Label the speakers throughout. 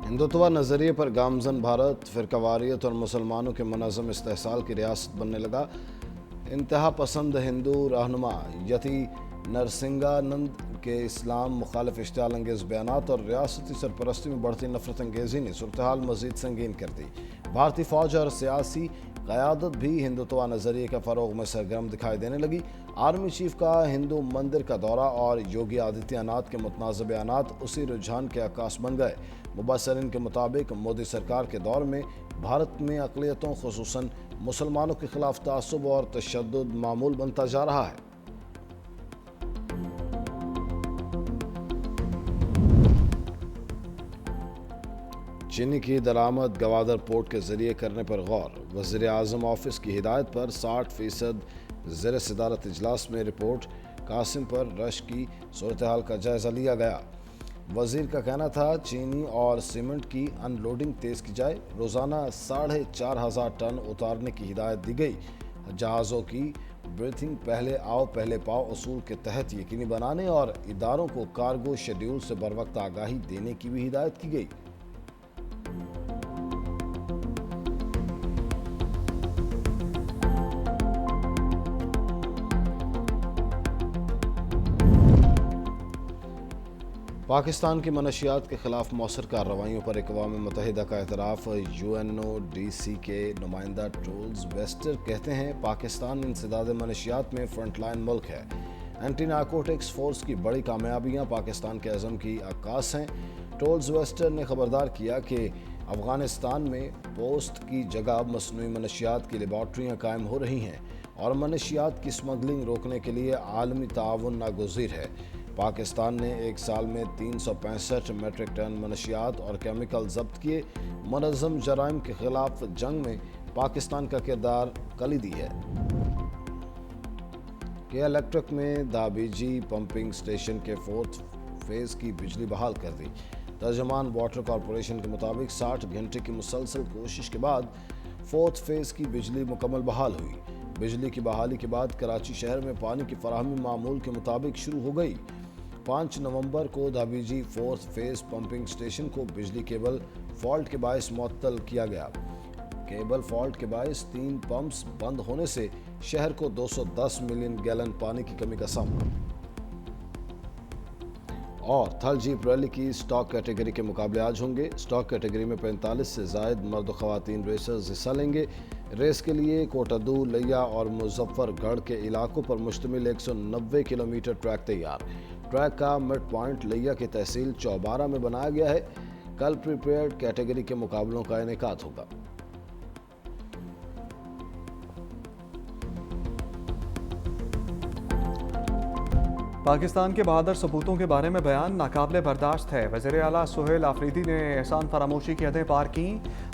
Speaker 1: हिंदुत्व नज़रिए पर गामजन भारत फ़िरकावारियत और मुसलमानों के मुनज़्ज़म इस्तेहसाल की रियासत बनने लगा। इंतहा पसंद हिंदू रहनुमा यति नरसिंगानंद के इस्लाम मुखालिफ इश्तियाल अंगेज़ बयानात और रियासती सरपरस्ती में बढ़ती नफरत अंगेज़ी ने सूरत हाल मज़ीद संगीन कर दी। भारतीय फ़ौज और सियासी क़यादत भी हिंदुत्व नज़रिए के फ़रोग़ में सरगर्म दिखाई देने लगी। आर्मी चीफ का हिंदू मंदिर का दौरा और योगी आदित्यनाथ के मुतनाज़ बयानात उसी रुझान के अक्कास बन गए। मुबस्सिरीन के मुताबिक मोदी सरकार के दौर में भारत में अक़लियतों ख़ुसूसन मुसलमानों के ख़िलाफ़ तआस्सुब और तशद्दुद मामूल बनता जा रहा है। चीनी की दरामद गवादर पोर्ट के ज़रिए करने पर गौर। वज़ीर-ए-आज़म ऑफिस की हिदायत पर 60% ज़ेर सदारत इजलास में रिपोर्ट कासिम पर रश की सूरत हाल का जायज़ा लिया गया। वज़ीर का कहना था चीनी और सीमेंट की अनलोडिंग तेज़ की जाए। रोज़ाना 4,500 टन उतारने की हिदायत दी गई। जहाज़ों की ब्रीथिंग पहले आओ पहले पाओ असूल के तहत यकीनी बनाने और इदारों को कार्गो शेड्यूल से बरवक्त आगाही देने की भी हिदायत की गई। पाकिस्तान की मनशियात के खिलाफ मौसर कार्रवाइयों पर अक़वाम मुत्तहिदा का एतराफ़। UNODC के नुमाइंदा ट्रोल्स वेस्टर कहते हैं पाकिस्तान इंसदाद मनशियात में फ्रंटलाइन मुल्क है। एंटी नारकोटिक्स फोर्स की बड़ी कामयाबियाँ पाकिस्तान के अज़म की अक्कास हैं। ट्रोल्स वेस्टर ने खबरदार किया कि अफ़गानिस्तान में पोस्ट की जगह मसनूई मनशियात की लेबॉर्ट्रियाँ कायम हो रही हैं और मनशियात की स्मगलिंग रोकने के लिए आलमी ताउन नागुज़ीर है। पाकिस्तान ने एक साल में 365 मेट्रिक टन मनशियात और केमिकल जब्त किए। मुनज़्ज़म जराइम के खिलाफ जंग में पाकिस्तान का किरदार कलीदी है। के इलेक्ट्रिक में दाबीजी पंपिंग स्टेशन के 4th फेज़ की बिजली बहाल कर दी। तर्जमान वाटर कॉरपोरेशन के मुताबिक 60 घंटे की मुसलसल कोशिश के बाद 4th फेज़ की बिजली मुकम्मल बहाल हुई। बिजली की बहाली के बाद कराची शहर में पानी की फराहमी मामूल के मुताबिक शुरू हो गई। 5 नवंबर को दाबीजी 4th फेज़ पंपिंग स्टेशन को बिजली केबल फॉल्ट के बायस मुअत्तल किया गया। केबल फॉल्ट के बायस 3 पंप्स बंद होने से शहर को 210 मिलियन गैलन पानी की कमी का सामना। और थल जीप रैली की स्टॉक कैटेगरी के मुकाबले आज होंगे। स्टॉक कैटेगरी में 45 से ज़ायद मर्द ख़वातीन रेसर्स हिस्सा लेंगे। रेस के लिए कोटादू, लिया और मुजफ्फरगढ़ के इलाकों पर मुश्तमिल 190 किलोमीटर ट्रैक तैयार। ट्रैक का मिड पॉइंट लिया की तहसील चौबारा में बनाया गया है। कल प्रीपेयर्ड कैटेगरी के मुकाबलों का इनेकाद होगा।
Speaker 2: पाकिस्तान के बहादुर सपूतों के बारे में बयान नाकाबिले बर्दाश्त है। वज़ीर आला सुहेल आफरीदी ने एहसान फरामोशी की हदें पार की।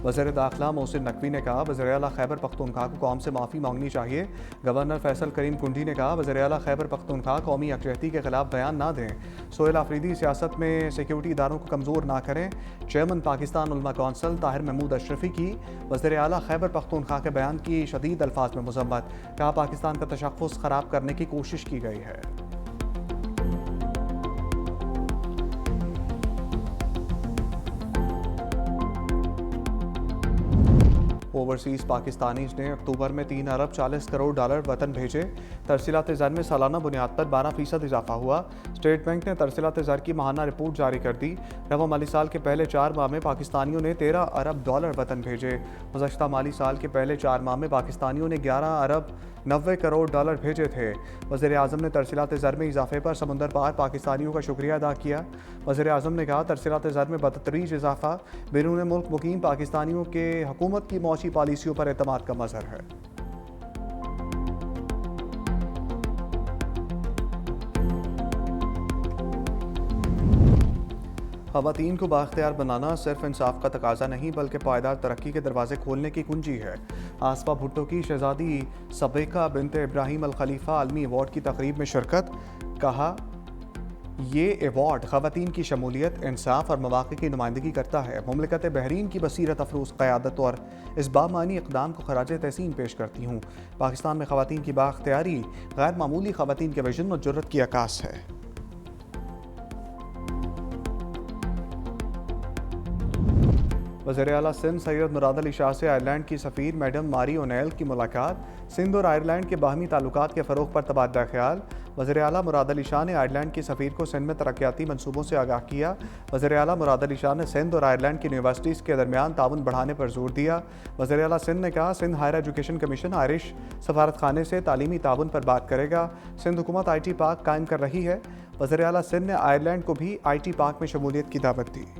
Speaker 2: वज़ीर दाखिला मोहसिन नकवी ने कहा वज़ीर आला खैबर पख्तूनख्वा को कौम से माफ़ी मांगनी चाहिए। गवर्नर फैसल करीम कुंडी ने कहा वज़ीर आला खैबर पख्तूनख्वा कौमी यकजहती के खिलाफ बयान ना दें। सुहेल आफरीदी सियासत में सिक्योरिटी इदारों को कमज़ोर ना करें। चेयरमैन पाकिस्तान उलमा कौंसिल ताहिर महमूद अशरफी की वज़ीर आला खैबर पख्तूनख्वा के बयान की शदीद अल्फाज में मज़म्मत। कहा पाकिस्तान का तशख़्ख़ुस ख़राब करने की कोशिश की गई है। ओवरसीज़ पाकिस्तानीज ने अक्टूबर में 3 अरब 40 करोड़ डॉलर वतन भेजे। तरसीलात ज़र में सालाना बुनियाद पर 12% इजाफा हुआ। स्टेट बैंक ने तरसीलात ज़र की माहाना रिपोर्ट जारी कर दी। रवा माली साल के पहले 4 माह में पाकिस्तानियों ने 13 अरब डॉलर वतन भेजे। गुज़श्ता माली साल के पहले 4 माह में पाकिस्तानियों ने 11 अरब 90 करोड़ डॉलर भेजे थे। वज़ीर आज़म ने तरसीलात ज़र में इजाफे पर समंदर पार पाकिस्तानियों का शुक्रिया अदा किया। वज़ीर आज़म ने कहा तरसीलात ज़र में बदतरीज इजाफा बैरून मुल्क मुकीम पाकिस्तानियों के हुकूमत की मौची पॉलिसियों पर एतमाद का मज़हर है। ख़वातीन को बाख्तियार बनाना सिर्फ इंसाफ का तकाजा नहीं बल्कि पायदार तरक्की के दरवाजे खोलने की कुंजी है। आसफा भुट्टो की शहजादी सबेका बिनते इब्राहिम अल खलीफा आलमी अवार्ड की तकरीब में शिरकत। कहा ये अवार्ड ख़वातीन की शमूलियत, इंसाफ और मौक़े की नुमाइंदगी करता है। मुमलिकत बहरीन की बसीरत अफरोज़ क़यादत और इस बामानी इक़दाम को ख़राज तहसीन पेश करती हूँ। पाकिस्तान में ख़वातीन की बाख्तियारी गैर मामूली ख़वातीन के विजन और जुर्रत की अक्कास है। वज़ीर आला सिंध सैयद मुराद अली शाह से आयरलैंड की सफ़ीर मैडम मारी ओनेल की मुलाकात। सिंध और आयरलैंड के बाहमी ताल्लुकात के फ़रोग़ पर तबादला ख्याल। वज़ीर आला मुराद अली शाह ने आयरलैंड की सफ़ीर को सिंध में तरक्याती मनसूबों से आगाह किया। वज़ीर आला मुराद अली शाह ने सिंध और आयरलैंड की यूनिवर्सिटीज़ के दरमियान ताउन बढ़ाने पर जोर दिया। वज़ीर आला सिंध ने कहा, Sindh higher education commission Irish सफारत खाने से तालीमी ताउन पर बात करेगा। सिंध हुकूमत IT पार्क कायम कर रही है। वज़ीर आला सिंध ने आयरलैंड को भी IT पार्क में शमूलियत की दावत दी।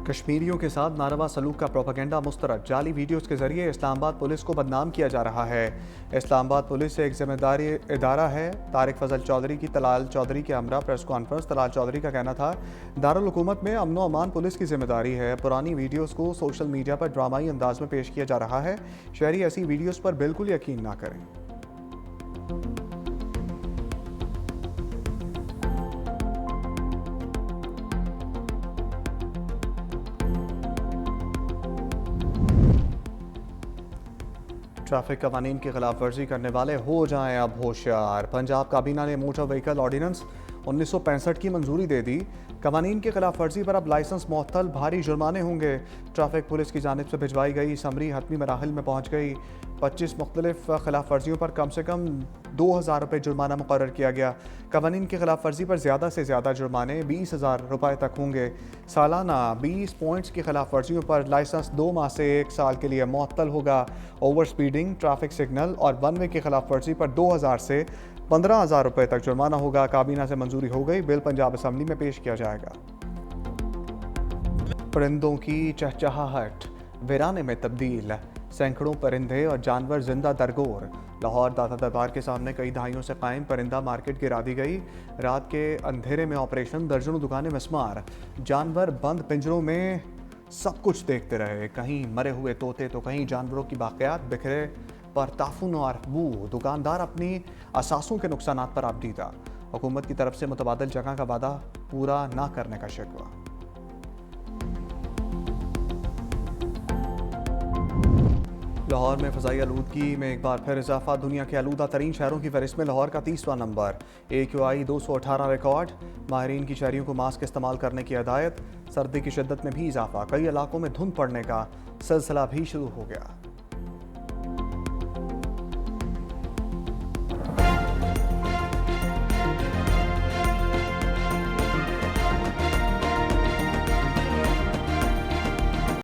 Speaker 2: कश्मीरियों के साथ नारवा सलूक का प्रोपेगेंडा मुस्तरद। जाली वीडियोस के जरिए इस्लामाबाद पुलिस को बदनाम किया जा रहा है। इस्लामाबाद पुलिस एक जिम्मेदारी इदारा है। तारिक फजल चौधरी की तलाल चौधरी के हमरा प्रेस कॉन्फ्रेंस। तलाल चौधरी का कहना था, दारुल हुकूमत में अमन व अमान पुलिस की जिम्मेदारी है। पुरानी वीडियोस को सोशल मीडिया पर ड्रामाई अंदाज में पेश किया जा रहा है। शहरी ऐसी वीडियोस पर बिल्कुल यकीन ना करें। ट्रैफिक कवानीन की खिलाफ वर्जी करने वाले हो जाएं अब होशियार। पंजाब काबीना ने मोटर व्हीकल ऑर्डिनेंस 1965 की मंजूरी दे दी। कवानीन की खिलाफ वर्जी पर अब लाइसेंस मुअत्तल, भारी जुर्माने होंगे। ट्रैफिक पुलिस की जानिब से भिजवाई गई समरी हतमी मराहिल में पहुँच गई। 25 मुख्तलिफ खिलाफ वर्जियों पर कम से कम 2000 रुपये जुर्माना मुकर्रर किया गया। कवानीन की खिलाफ वर्जी पर ज़्यादा से ज़्यादा जुर्माने 20,000 रुपये तक होंगे। सालाना 20 पॉइंट्स की खिलाफ वर्जियों पर लाइसेंस 2 माह से 1 साल के लिए मुअत्तल होगा। ओवर स्पीडिंग, ट्रैफिक सिग्नल और वन वे की खिलाफ वर्जी पर 2000 से 15,000 रुपये तक जुर्माना होगा। काबीना से मंजूरी हो गई। बिल पंजाब असम्बली में पेश किया जाएगा। परिंदों की चहचहाहट वीराने में तब्दील। सैकड़ों परिंदे और जानवर जिंदा दरगोर। लाहौर दाता दरबार के सामने कई दहाइयों से कायम परिंदा मार्केट गिरा दी गई। रात के अंधेरे में ऑपरेशन, दर्जनों दुकानें मिस्मार। जानवर बंद पिंजरों में सब कुछ देखते रहे। कहीं मरे हुए तोते तो कहीं जानवरों की बाक़ियात बिखरे पर ताफुन और बू। दुकानदार अपनी असासों के नुकसानात पर आपदीदा। हुकूमत की तरफ से मुतबादिल जगह का वादा पूरा ना करने का शिकवा। लाहौर में फ़ज़ाई आलूदगी में एक बार फिर इजाफा। दुनिया के आलूदा तरीन शहरों की फहरिस्त में लाहौर का 30वां नंबर। AQI 218 record. माहरीन की शहरियों को मास्क इस्तेमाल करने की हिदायत। सर्दी की शिद्दत में भी इजाफा। कई इलाकों में धुंध पड़ने का सिलसिला भी शुरू हो गया।